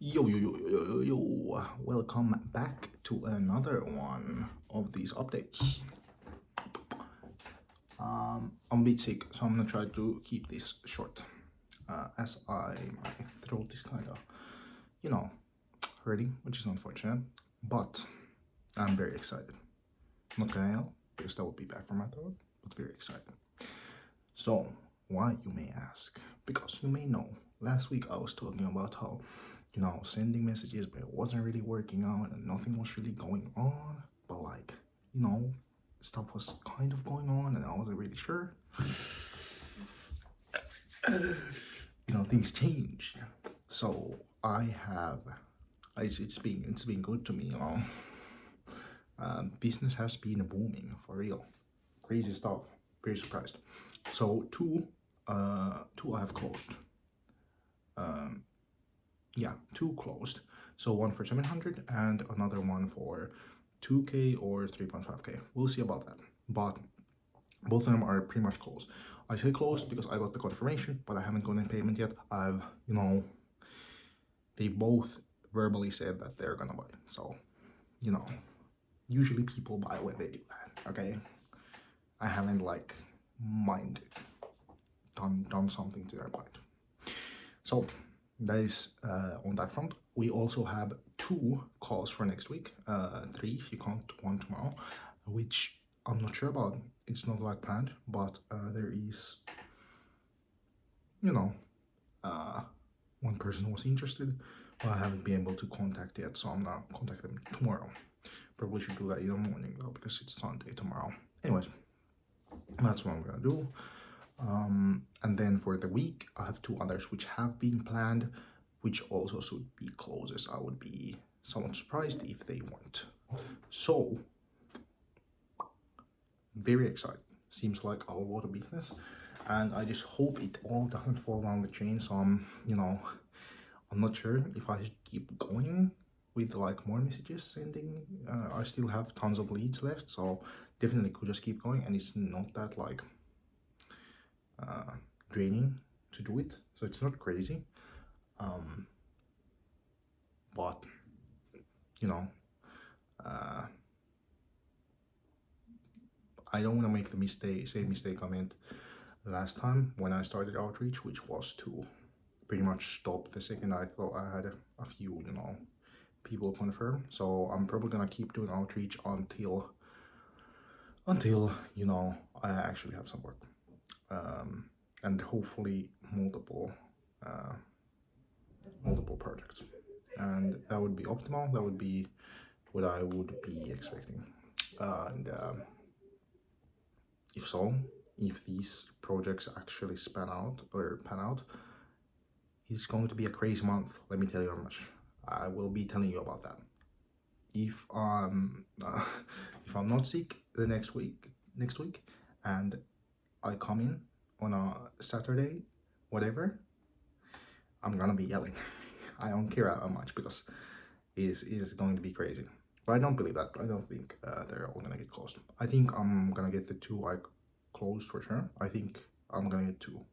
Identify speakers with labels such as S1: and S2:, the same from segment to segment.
S1: Yo, welcome back to another one of these updates. I'm a bit sick, so I'm gonna try to keep this short, as my throat is kind of, you know, hurting, which is unfortunate, but I'm very excited. Not gonna yell, because that would be bad for my throat, but very excited. So, why, you may ask? Because you may know, last week I was talking about how, sending messages, but it wasn't really working out and nothing was really going on. But, stuff was kind of going on and I wasn't really sure. Things changed. So, it's been good to me, business has been booming for real. Crazy stuff. Very surprised. So two I have closed. Two closed. So one for 700 and another one for 2k or 3.5k. We'll see about that. But both of them are pretty much closed. I say closed because I got the confirmation, but I haven't gotten payment yet. They both verbally said that they're gonna buy. So, usually people buy when they do that. Okay, I haven't done something to their mind. So that is on that front. We also have 2 calls for next week, 3 if you count one tomorrow, which I'm not sure about. It's not planned, but there is, one person was interested, but I haven't been able to contact yet, so I'm gonna contact them tomorrow. Probably should do that in the morning though, because it's Sunday tomorrow. Anyways, that's what I'm gonna do. And then for the week, I have 2 others which have been planned, which also should be closes. I would be somewhat surprised if they weren't. So, very excited. Seems like a lot of business, and I just hope it all doesn't fall down the chain. So I'm not sure if I should keep going with more messages sending. I still have tons of leads left, so definitely could just keep going, and it's not that draining to do it, so it's not crazy. But I don't want to make the same mistake I made last time when I started outreach, which was to pretty much stop the second I thought I had a few people confirm. So I'm probably gonna keep doing outreach until I actually have some work, and hopefully multiple projects, and that would be optimal. That would be what I would be expecting. And if these projects actually pan out, it's going to be a crazy month. Let me tell you how much. I will be telling you about that. If if I'm not sick the next week, and I come in on a Saturday, whatever, I'm gonna be yelling. I don't care how much, because it is going to be crazy. But I don't believe that. I don't think they're all gonna get closed. I think I'm gonna get the 2 I closed for sure. I think I'm gonna get 2.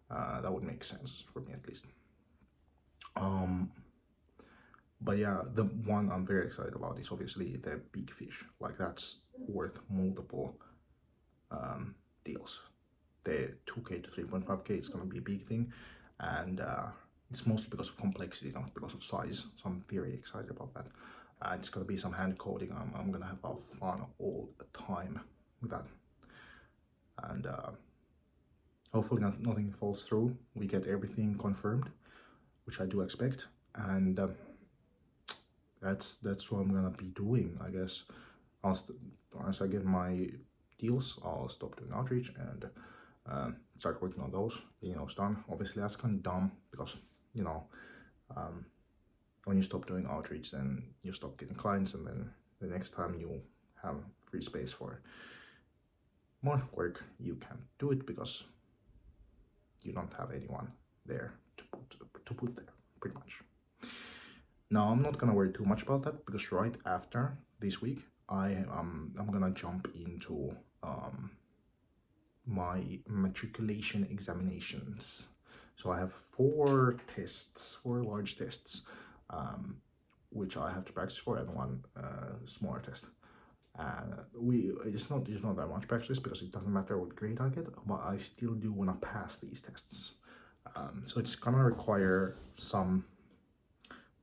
S1: That would make sense for me at least. But yeah, the one I'm very excited about is obviously the big fish. That's worth multiple deals. The 2k to 3.5k is gonna be a big thing, and it's mostly because of complexity, not because of size. So I'm very excited about that. It's gonna be some hand coding. I'm gonna have fun all the time with that, and hopefully nothing falls through. We get everything confirmed, which I do expect, and that's what I'm gonna be doing. I guess once I get my deals, I'll stop doing outreach and start working on those, getting those done. Obviously, that's kind of dumb because when you stop doing outreach, then you stop getting clients, and then the next time you have free space for more work, you can't do it because you don't have anyone there to put there, pretty much. Now, I'm not gonna worry too much about that, because right after this week, I'm gonna jump into my matriculation examinations. So I have 4 large tests. which I have to practice for, and one smaller test. It's not that much practice because it doesn't matter what grade I get, but I still do want to pass these tests. So it's gonna require some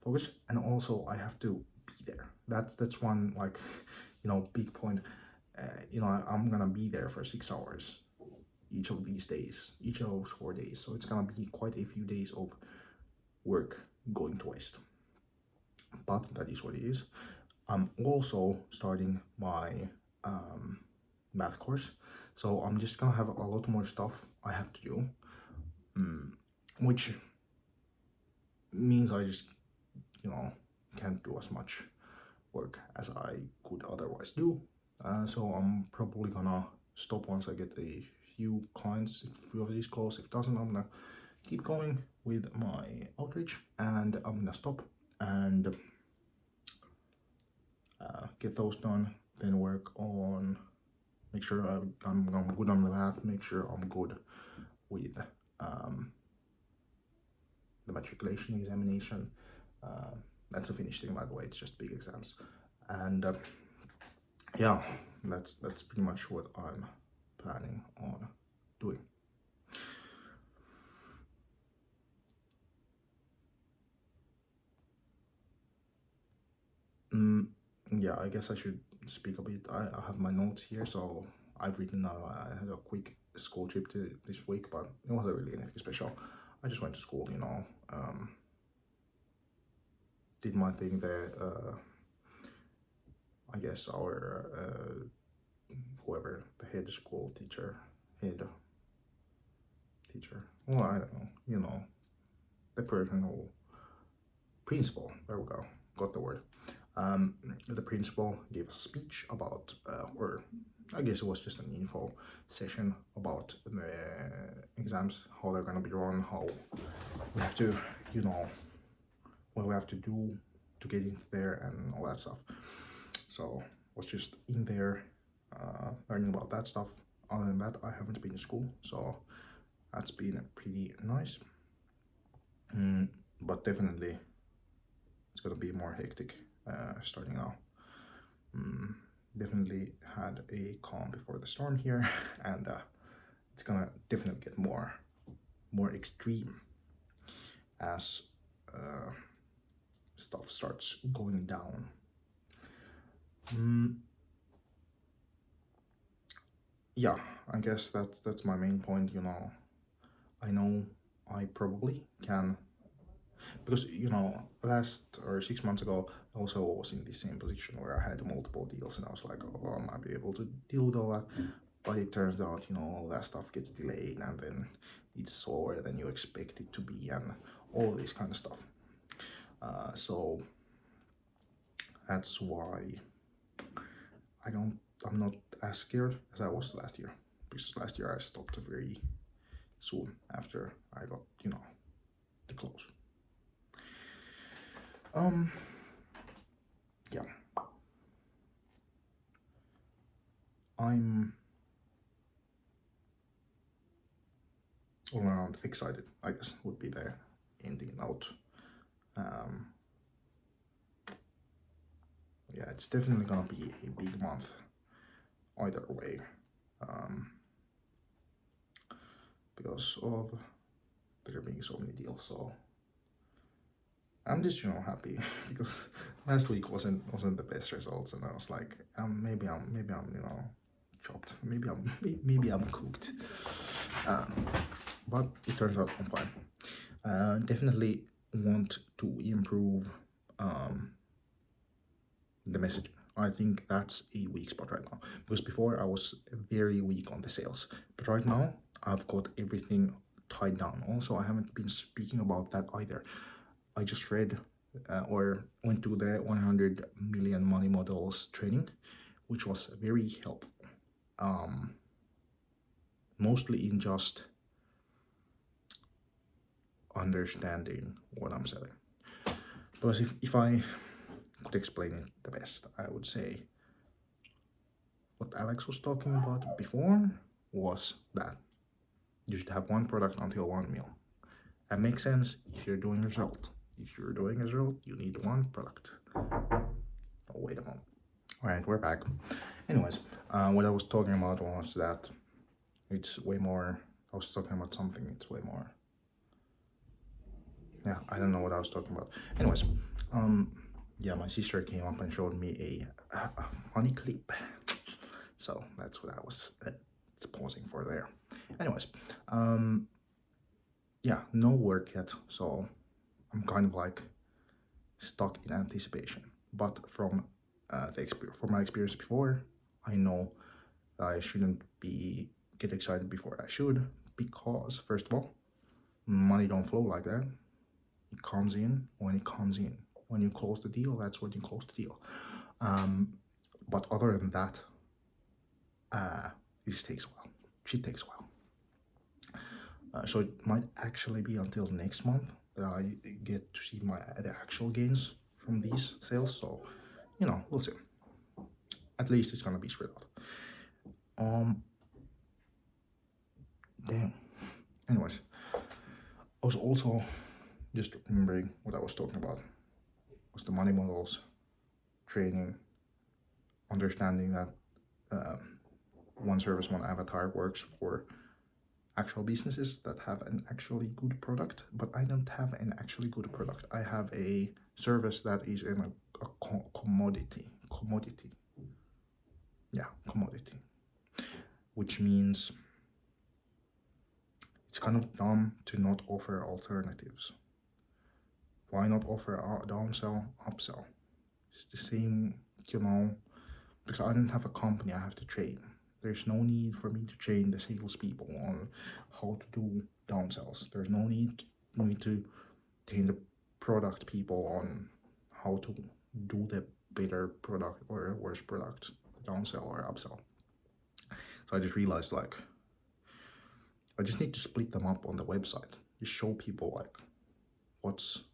S1: focus, and also I have to be there. That's one, like, big point. I'm gonna be there for 6 hours each of these days, each of those 4 days. So it's gonna be quite a few days of work going to waste. But that is what it is. I'm also starting my math course, so I'm just gonna have a lot more stuff I have to do, which means I just can't do as much work as I could otherwise do. So I'm probably gonna stop once I get a few clients, a few of these calls. If it doesn't, I'm gonna keep going with my outreach, and I'm gonna stop and get those done, then work on, make sure I'm good on the math, make sure I'm good with the matriculation examination. That's a finished thing, by the way, it's just big exams. And yeah, that's pretty much what I'm planning on doing. Yeah, I guess I should speak a bit. I have my notes here, so I've written I had a quick school trip this week, but it wasn't really anything special. I just went to school, did my thing there. I guess our whoever the head school teacher, well, I don't know, the person who, principal, there we go, got the word. The principal gave us a speech about, or I guess it was just an info session about the exams, how they're gonna be run, how we have to, what we have to do to get in there and all that stuff. So was just in there learning about that stuff. Other than that, I haven't been to school, so that's been pretty nice. But definitely it's gonna be more hectic starting now. Definitely had a calm before the storm here, and it's gonna definitely get more extreme as stuff starts going down. Yeah, I guess that's my main point. I know I probably can, because last or 6 months ago I also was in the same position where I had multiple deals, and I was like, oh, well, I might be able to deal with all that. But it turns out, all that stuff gets delayed, and then it's slower than you expect it to be, and all this kind of stuff. So that's why I'm not as scared as I was last year, because last year I stopped very soon after I got, the close. Yeah. I'm all around excited, I guess, would be the ending note. Yeah, it's definitely gonna be a big month either way, because of there being so many deals. So I'm just happy because last week wasn't the best results, and I was like, maybe I'm chopped, maybe I'm cooked, but it turns out I'm fine. Definitely want to improve the message. I think that's a weak spot right now, because before I was very weak on the sales, but right now I've got everything tied down. Also, I haven't been speaking about that either. I just read or went to the 100 million money models training, which was very helpful. Mostly in just understanding what I'm selling. Because if I could explain it the best, I would say what Alex was talking about before was that you should have one product until 1 mil. That makes sense if you're doing result. If you're doing SEO, you need one product. Oh, wait a moment. All right, we're back. Anyways, what I was talking about was that it's way more. I was talking about something. It's way more. Yeah, I don't know what I was talking about. Anyways, yeah, my sister came up and showed me a funny clip. So that's what I was pausing for there. Anyways, yeah, no work yet. So I'm kind of like stuck in anticipation. But from my experience before, I know I shouldn't get excited before I should, because first of all, money don't flow like that. It comes in when it comes in. When you close the deal, that's when you close the deal. But other than that, this takes a while. Shit takes a while. So it might actually be until next month that I get to see the actual gains from these sales. So, we'll see. At least it's gonna be spread out. Damn. Anyways, I was also just remembering what I was talking about. Was the money models, training, understanding that one service, one avatar works for actual businesses that have an actually good product, but I don't have an actually good product. I have a service that is in a commodity. Yeah, commodity. Which means it's kind of dumb to not offer alternatives. Why not offer a downsell, upsell? It's the same, because I don't have a company I have to train. There's no need for me to train the salespeople on how to do downsells. There's no need for me to train the product people on how to do the better product or worse product, downsell or upsell. So I just realized, like, I just need to split them up on the website. Just show people, like, what's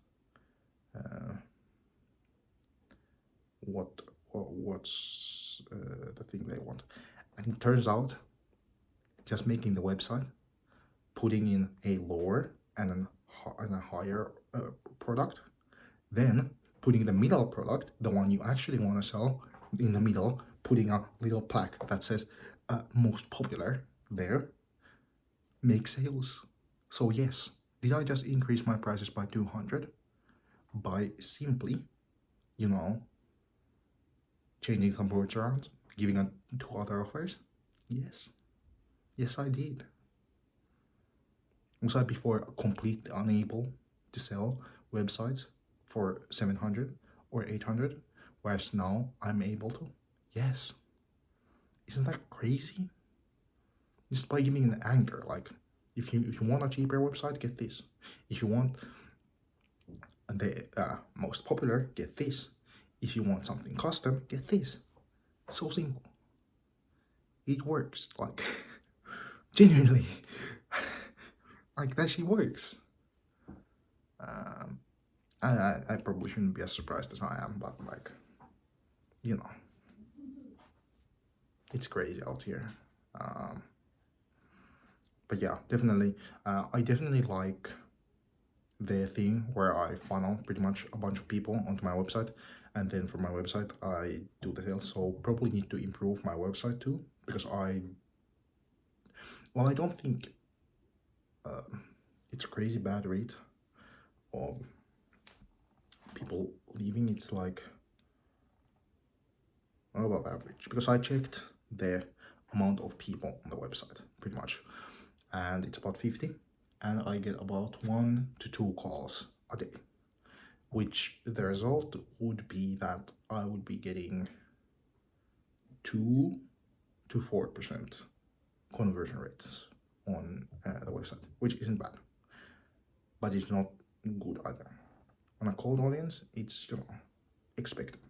S1: the thing they want. And it turns out, just making the website, putting in a lower and a higher product, then putting the middle product, the one you actually want to sell, in the middle, putting a little plaque that says most popular there, make sales. So yes, did I just increase my prices by 200 by simply, changing some words around, giving 2 other offers? Yes I did. Was I before completely unable to sell websites for 700 or 800, whereas now I'm able to? Yes. Isn't that crazy? Just by giving an anchor, like, if you want a cheaper website, get this. If you want the most popular, get this. If you want something custom, get this. So simple. It works, like, genuinely. Like, that shit works. I probably shouldn't be as surprised as I am, but, like, it's crazy out here. But yeah, definitely, I definitely like the thing where I funnel pretty much a bunch of people onto my website, and then from my website I do the sales. So probably need to improve my website too, because I don't think it's a crazy bad rate of people leaving. It's like above average, because I checked the amount of people on the website pretty much, and it's about 50, and I get about 1 to 2 calls a day, which the result would be that I would be getting 2 to 4% conversion rates on the website, which isn't bad, but it's not good either. On a cold audience, it's expected.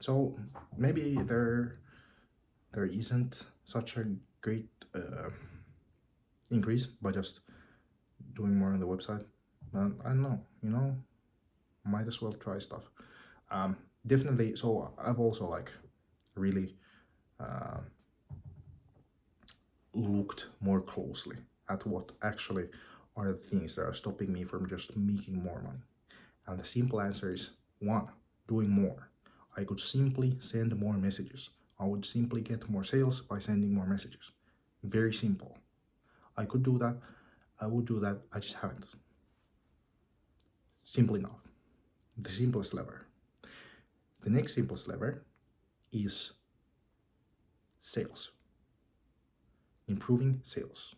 S1: So maybe there isn't such a great increase by just doing more on the website. But I don't know, might as well try stuff. Definitely. So I've also, like, really looked more closely at what actually are the things that are stopping me from just making more money? And the simple answer is one, doing more. I could simply send more messages. I would simply get more sales by sending more messages. Very simple. I could do that. I would do that. I just haven't. Simply not. The simplest lever. The next simplest lever is sales. Improving sales.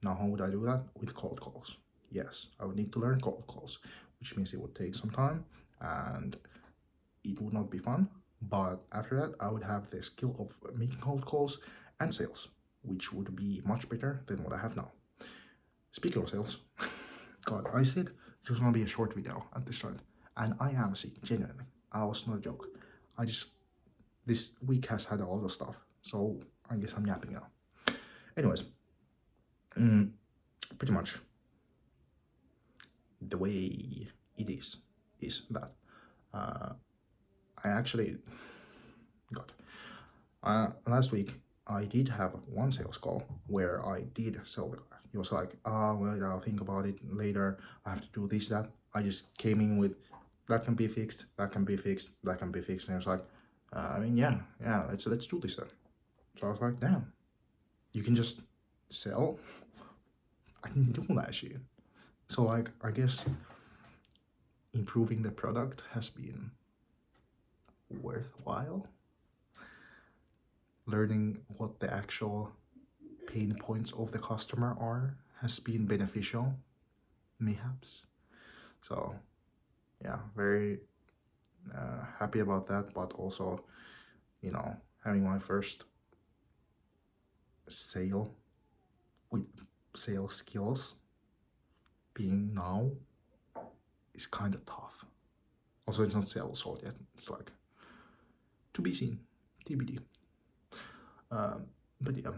S1: Now, how would I do that? With cold calls. Yes, I would need to learn cold calls, which means it would take some time and it would not be fun. But after that, I would have the skill of making cold calls and sales, which would be much better than what I have now. Speaking of sales, God, I said it was gonna be a short video at this time, and I am sick, genuinely. I was not a joke. This week has had a lot of stuff, so I guess I'm yapping now. Anyways, pretty much the way it is that I actually got last week I did have one sales call where I did sell the car. He was like, oh, well, I'll think about it later. I have to do this, that. I just came in with, that can be fixed, that can be fixed, that can be fixed. And I was like, yeah, let's do this then. So I was like, damn, you can just sell? I can do that shit. So like, I guess improving the product has been worthwhile. Learning what the actual pain points of the customer are has been beneficial, mayhaps. So yeah, very happy about that, but also, having my first sale with sales skills being now is kind of tough. Also, it's not sales sold yet. It's like to be seen, TBD. But yeah,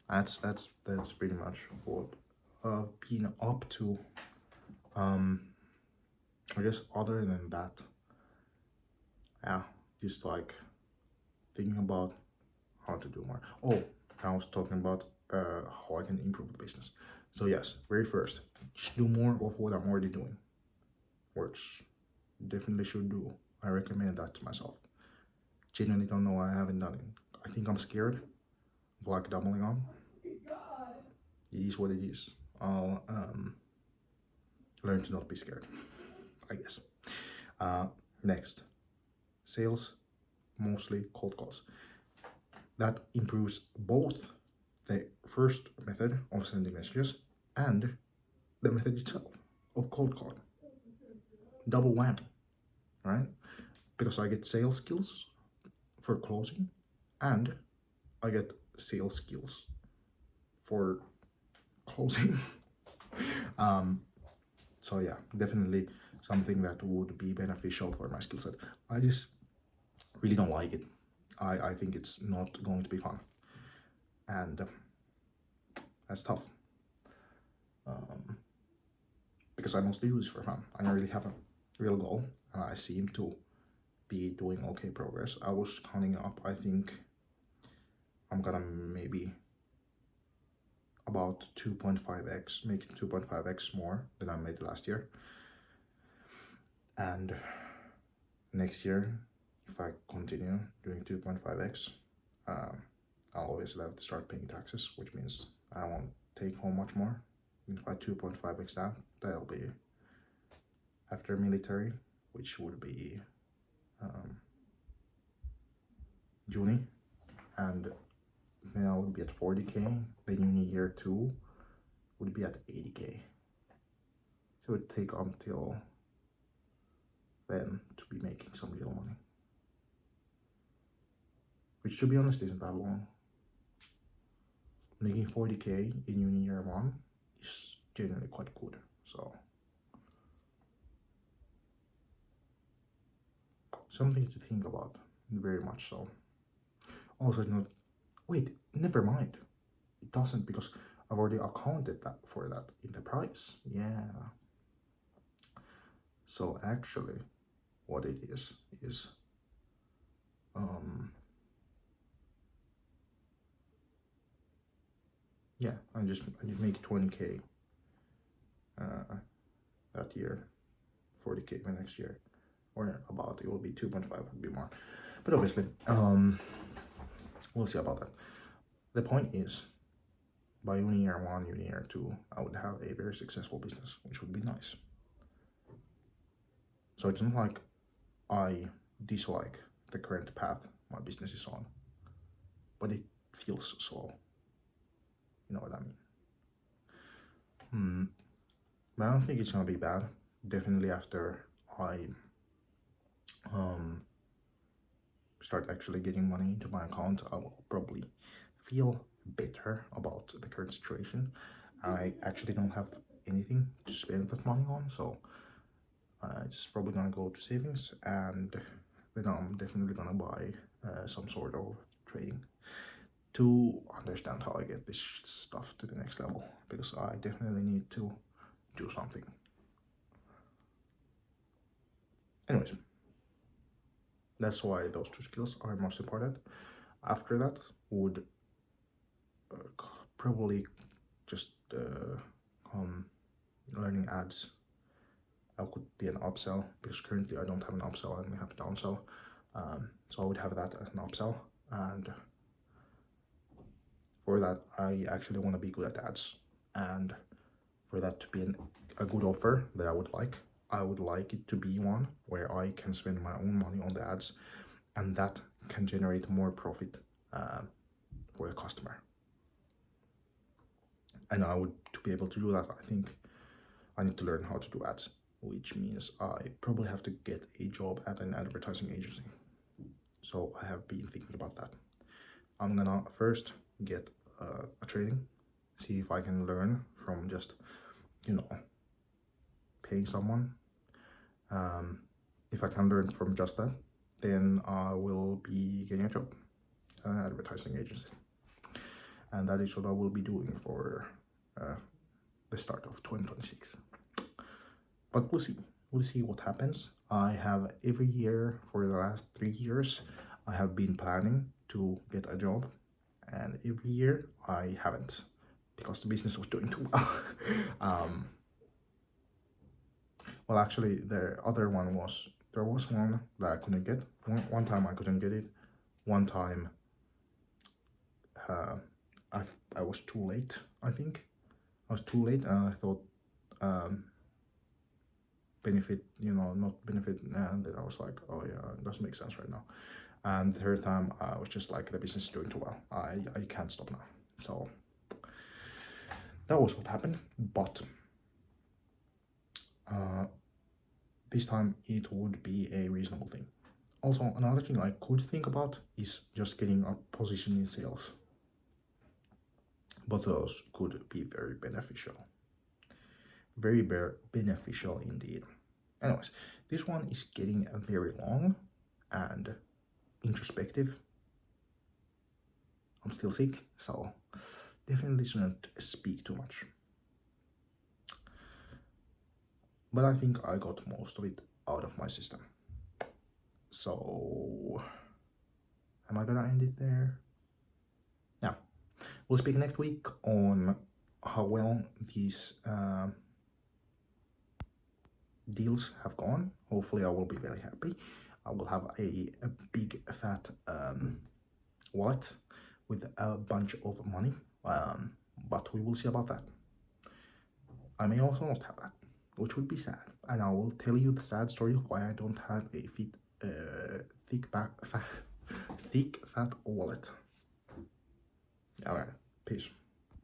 S1: that's pretty much what I've been up to. I guess other than that, yeah, just like thinking about how to do more. Oh, I was talking about how I can improve the business. So yes, very first, just do more of what I'm already doing. Works. Definitely should do. I recommend that to myself. Genuinely don't know why I haven't done it. I think I'm scared of like doubling on. It is what it is. I'll learn to not be scared, I guess. Next, sales, mostly cold calls. That improves both the first method of sending messages and the method itself of cold calling. Double whammy, right? Because I get sales skills for closing and I get sales skills for closing. So yeah, definitely something that would be beneficial for my skill set. I just really don't like it. I think it's not going to be fun, and that's tough. Because I mostly do this for fun. I don't really have a real goal, and I seem to be doing okay progress. I was counting up, I think I'm gonna maybe about 2.5x, make 2.5x more than I made last year. And next year, if I continue doing 2.5x, I'll always have to start paying taxes, which means I won't take home much more. If I 2.5x that, that'll be after military, which would be June, and then I would be at 40k. Then uni year 2 would be at 80k. So it would take until then to be making some real money, which to be honest isn't that long. Making 40k in uni year 1 is generally quite good. So something to think about, very much so. Also, not wait, never mind. It doesn't, because I've already accounted for that in the price. Yeah. So actually, what it is yeah, I just make 20K that year, 40K the next year, or about it will be 2.5, would be more, but obviously we'll see about that. The point is, by uni year 1, uni year 2, I would have a very successful business, which would be nice. So it's not like I dislike the current path my business is on, but it feels slow. You know what I mean? But I don't think it's gonna be bad. Definitely after I start actually getting money into my account, I will probably feel better about the current situation. I actually don't have anything to spend that money on, so it's probably gonna go to savings, and then I'm definitely gonna buy some sort of trading to understand how I get this stuff to the next level, because I definitely need to do something. Anyways, that's why those 2 skills are most important. After that would probably just learning ads. That could be an upsell, because currently I don't have an upsell and we have a downsell. So I would have that as an upsell, and for that I actually want to be good at ads, and for that to be a good offer that I would like it to be one where I can spend my own money on the ads, and that can generate more profit for the customer. And to be able to do that, I think I need to learn how to do ads, which means I probably have to get a job at an advertising agency. So I have been thinking about that. I'm gonna first get a training, see if I can learn from just, paying someone. If I can learn from just that, then I will be getting a job at an advertising agency. And that is what I will be doing for the start of 2026. But we'll see what happens. I have every year for the last 3 years, I have been planning to get a job, and every year I haven't, because the business was doing too well. Well, actually, the other one was, there was one that I couldn't get. One time I couldn't get it. One time I was too late, I think. I was too late, and I thought benefit, not benefit, and then I was like, oh yeah, it doesn't make sense right now. And the third time I was just like, the business is doing too well, I can't stop now. So that was what happened, but this time it would be a reasonable thing. Also, another thing I could think about is just getting a position in sales, but those could be very beneficial. Very beneficial indeed. Anyways, this one is getting very long and introspective. I'm still sick, so definitely shouldn't speak too much. But I think I got most of it out of my system. So, am I gonna end it there? Yeah. We'll speak next week on how well these deals have gone. Hopefully I will be very happy. I will have a big fat wallet with a bunch of money, but we will see about that. I may also not have that, which would be sad, and I will tell you the sad story of why I don't have a thick fat wallet. Alright, peace.